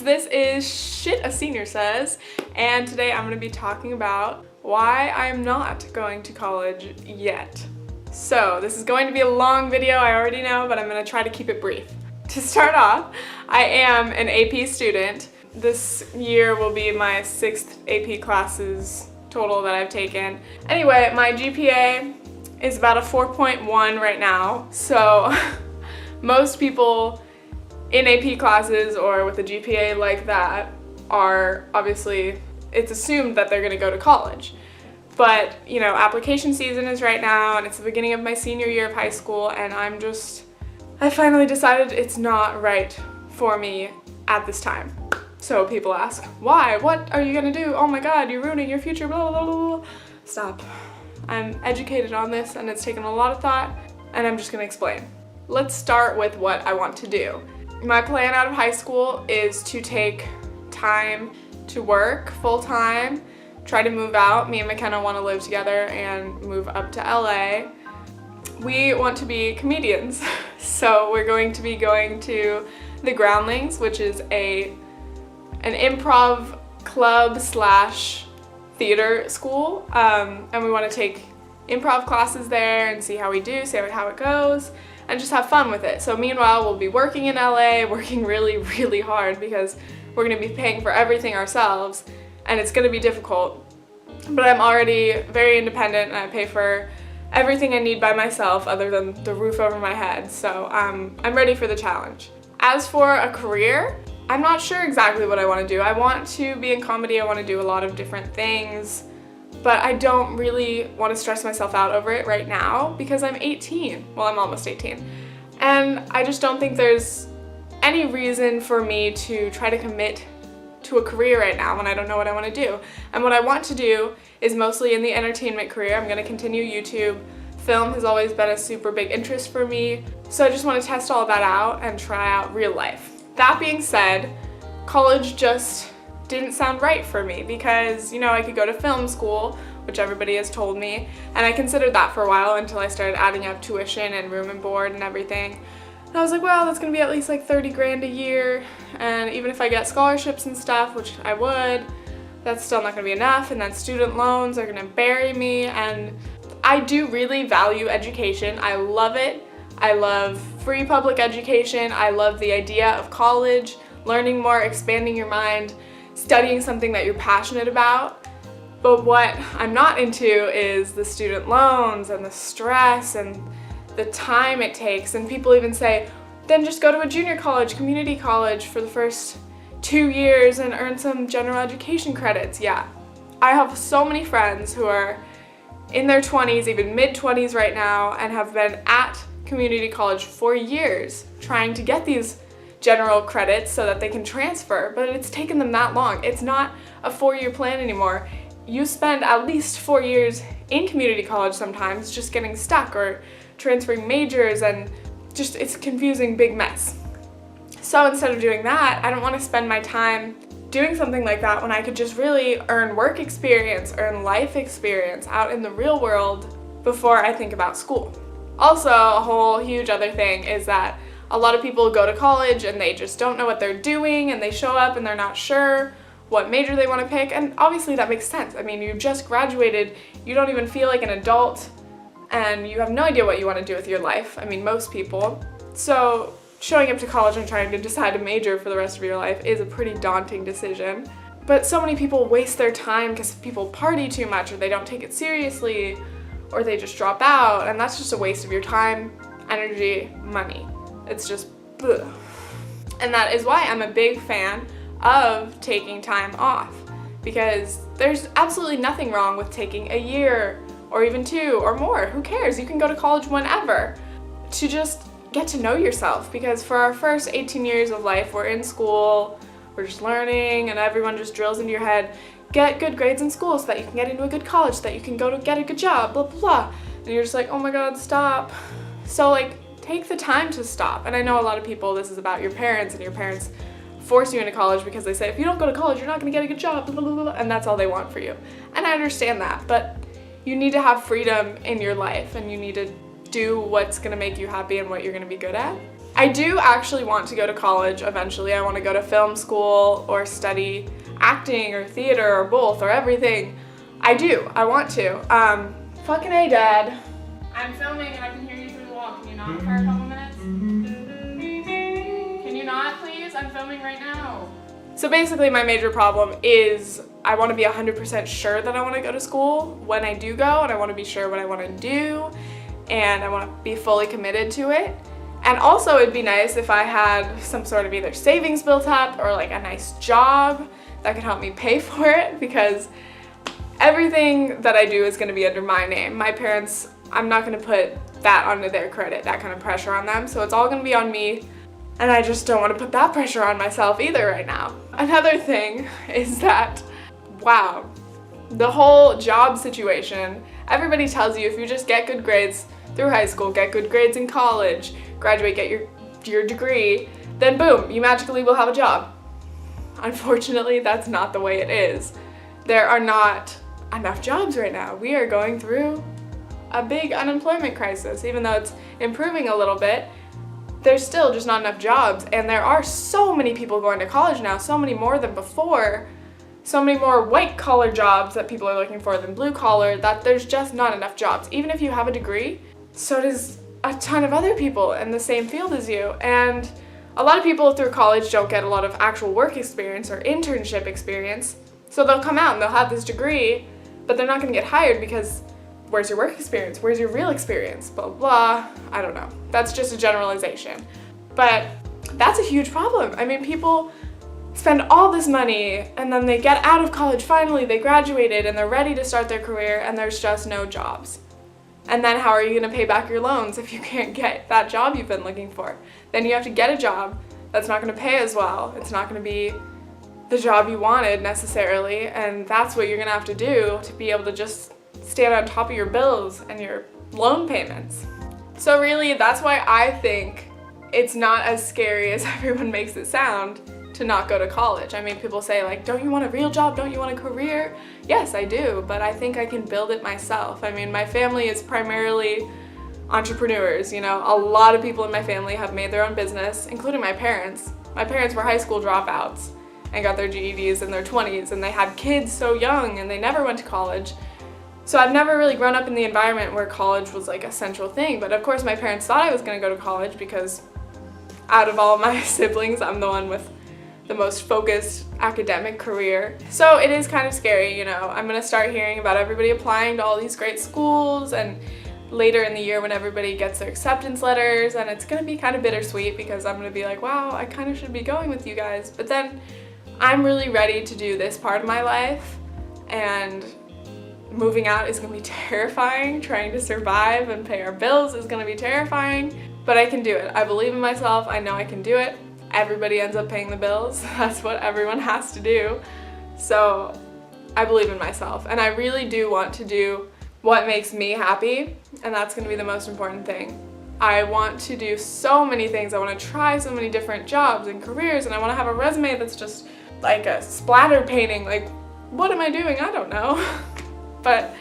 This is Shit a Senior Says, and today I'm going to be talking about why I'm not going to college yet. So this is going to be a long video, I already know, but I'm going to try to keep it brief. To start off, I am an AP student. This year will be my 6th AP classes total that I've taken. Anyway, my GPA is about a 4.1 right now, so most people in AP classes or with a GPA like that are obviously, it's assumed that they're going to go to college. But, you know, application season is right now and it's the beginning of my senior year of high school, and I finally decided it's not right for me at this time. So people ask, why? What are you going to do? Oh my god, you're ruining your future, blah, blah, blah, blah. Stop. I'm educated on this and it's taken a lot of thought, and I'm just going to explain. Let's start with what I want to do. My plan out of high school is to take time to work full-time, try to move out. Me and McKenna want to live together and move up to LA. We want to be comedians, so we're going to be going to the Groundlings, which is an improv club slash theater school, and we want to take improv classes there and see how we do, see how it goes, and just have fun with it. So meanwhile, we'll be working in LA, working really, really hard because we're going to be paying for everything ourselves, and it's going to be difficult. But I'm already very independent and I pay for everything I need by myself other than the roof over my head, so I'm ready for the challenge. As for a career, I'm not sure exactly what I want to do. I want to be in comedy, I want to do a lot of different things, but I don't really want to stress myself out over it right now because I'm 18. Well, I'm almost 18. And I just don't think there's any reason for me to try to commit to a career right now when I don't know what I want to do. And what I want to do is mostly in the entertainment career. I'm going to continue YouTube. Film has always been a super big interest for me, so I just want to test all that out and try out real life. That being said, college just didn't sound right for me because, you know, I could go to film school, which everybody has told me, and I considered that for a while until I started adding up tuition and room and board and everything. And I was like, well, that's gonna be at least like 30 grand a year, and even if I get scholarships and stuff, which I would, that's still not gonna be enough, and then student loans are gonna bury me, and I do really value education. I love it. I love free public education. I love the idea of college, learning more, expanding your mind, studying something that you're passionate about. But what I'm not into is the student loans and the stress and the time it takes. And people even say, then just go to a junior college, community college for the first 2 years and earn some general education credits. Yeah, I have so many friends who are in their 20s, even mid-20s right now, and have been at community college for years trying to get these general credits so that they can transfer, but it's taken them that long. It's not a 4-year plan anymore. You spend at least 4 years in community college sometimes just getting stuck or transferring majors, and just it's a confusing big mess. So instead of doing that, I don't want to spend my time doing something like that when I could just really earn work experience, earn life experience out in the real world before I think about school. Also, a whole huge other thing is that a lot of people go to college and they just don't know what they're doing, and they show up and they're not sure what major they want to pick, and obviously that makes sense. I mean, you just graduated, you don't even feel like an adult, and you have no idea what you want to do with your life. I mean, most people. So showing up to college and trying to decide a major for the rest of your life is a pretty daunting decision. But so many people waste their time because people party too much, or they don't take it seriously, or they just drop out, and that's just a waste of your time, energy, money. It's just ugh. And that is why I'm a big fan of taking time off, because there's absolutely nothing wrong with taking a year or even 2 or more. Who cares? You can go to college whenever to just get to know yourself, because for our first 18 years of life, we're in school, we're just learning, and everyone just drills into your head, get good grades in school so that you can get into a good college, so that you can go to get a good job, blah, blah, blah. And you're just like, oh my god, stop. So like, take the time to stop. And I know a lot of people, this is about your parents, and your parents force you into college because they say, if you don't go to college, you're not gonna get a good job, blah, blah, blah, and that's all they want for you. And I understand that, but you need to have freedom in your life, and you need to do what's gonna make you happy and what you're gonna be good at. I do actually want to go to college eventually. I want to go to film school or study acting or theater or both or everything. I do. I want to. Fucking A, Dad. I'm filming and I can hear you through the wall. Can you not for a couple minutes? Can you not, please? I'm filming right now. So basically my major problem is I want to be 100% sure that I want to go to school when I do go, and I want to be sure what I want to do, and I want to be fully committed to it. And also it'd be nice if I had some sort of either savings built up or like a nice job that could help me pay for it, because everything that I do is going to be under my name. My parents, I'm not going to put that onto their credit, that kind of pressure on them. So it's all going to be on me, and I just don't want to put that pressure on myself either right now. Another thing is that, wow, the whole job situation, everybody tells you if you just get good grades through high school, get good grades in college, graduate, get your degree, then boom, you magically will have a job. Unfortunately, that's not the way it is. There are not enough jobs right now. We are going through a big unemployment crisis. Even though it's improving a little bit, there's still just not enough jobs. And there are so many people going to college now, so many more than before, so many more white collar jobs that people are looking for than blue collar, that there's just not enough jobs. Even if you have a degree, so does a ton of other people in the same field as you. And a lot of people through college don't get a lot of actual work experience or internship experience. So they'll come out and they'll have this degree, but they're not going to get hired because where's your work experience? Where's your real experience? Blah, blah. I don't know. That's just a generalization. But that's a huge problem. I mean, people spend all this money and then they get out of college finally, they graduated and they're ready to start their career, and there's just no jobs. And then how are you going to pay back your loans if you can't get that job you've been looking for? Then you have to get a job that's not going to pay as well. It's not going to be the job you wanted necessarily, and that's what you're going to have to do to be able to just stand on top of your bills and your loan payments. So really, that's why I think it's not as scary as everyone makes it sound to not go to college. I mean, people say like, don't you want a real job? Don't you want a career? Yes, I do, but I think I can build it myself. I mean, my family is primarily entrepreneurs, you know. A lot of people in my family have made their own business, including my parents. My parents were high school dropouts and got their GEDs in their 20s, and they had kids so young and they never went to college. So I've never really grown up in the environment where college was like a central thing, but of course my parents thought I was going to go to college because out of all of my siblings, I'm the one with the most focused academic career. So it is kind of scary, you know. I'm going to start hearing about everybody applying to all these great schools, and later in the year when everybody gets their acceptance letters, and it's going to be kind of bittersweet because I'm going to be like, wow, I kind of should be going with you guys. But then I'm really ready to do this part of my life, and moving out is going to be terrifying. Trying to survive and pay our bills is going to be terrifying, but I can do it. I believe in myself. I know I can do it. Everybody ends up paying the bills. That's what everyone has to do. So I believe in myself, and I really do want to do what makes me happy, and that's going to be the most important thing. I want to do so many things. I want to try so many different jobs and careers, and I want to have a resume that's just like a splatter painting. Like, what am I doing? I don't know. But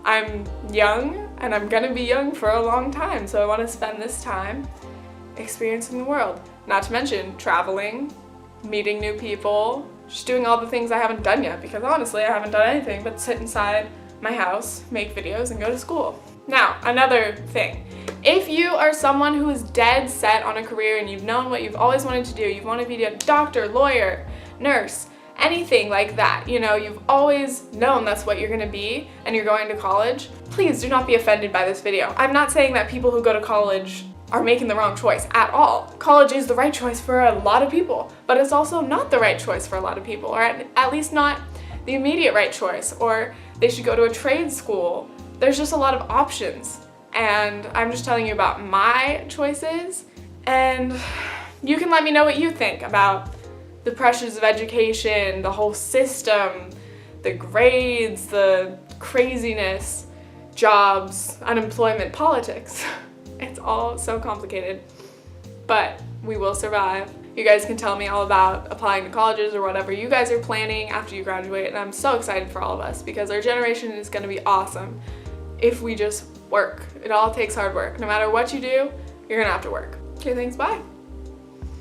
I'm young, and I'm gonna be young for a long time, so I want to spend this time experiencing the world. Not to mention traveling, meeting new people, just doing all the things I haven't done yet, because honestly I haven't done anything but sit inside my house, make videos, and go to school. Now, another thing. If you are someone who is dead set on a career and you've known what you've always wanted to do, you've wanted to be a doctor, lawyer, nurse, anything like that, you know, you've always known that's what you're gonna be and you're going to college, please do not be offended by this video. I'm not saying that people who go to college are making the wrong choice at all. College is the right choice for a lot of people, but it's also not the right choice for a lot of people, or at least not the immediate right choice, or they should go to a trade school. There's just a lot of options, and I'm just telling you about my choices, and you can let me know what you think about the pressures of education, the whole system, the grades, the craziness, jobs, unemployment, politics. It's all so complicated, but we will survive. You guys can tell me all about applying to colleges or whatever you guys are planning after you graduate, and I'm so excited for all of us because our generation is going to be awesome if we just work. It all takes hard work. No matter what you do, you're going to have to work. Okay, thanks, bye.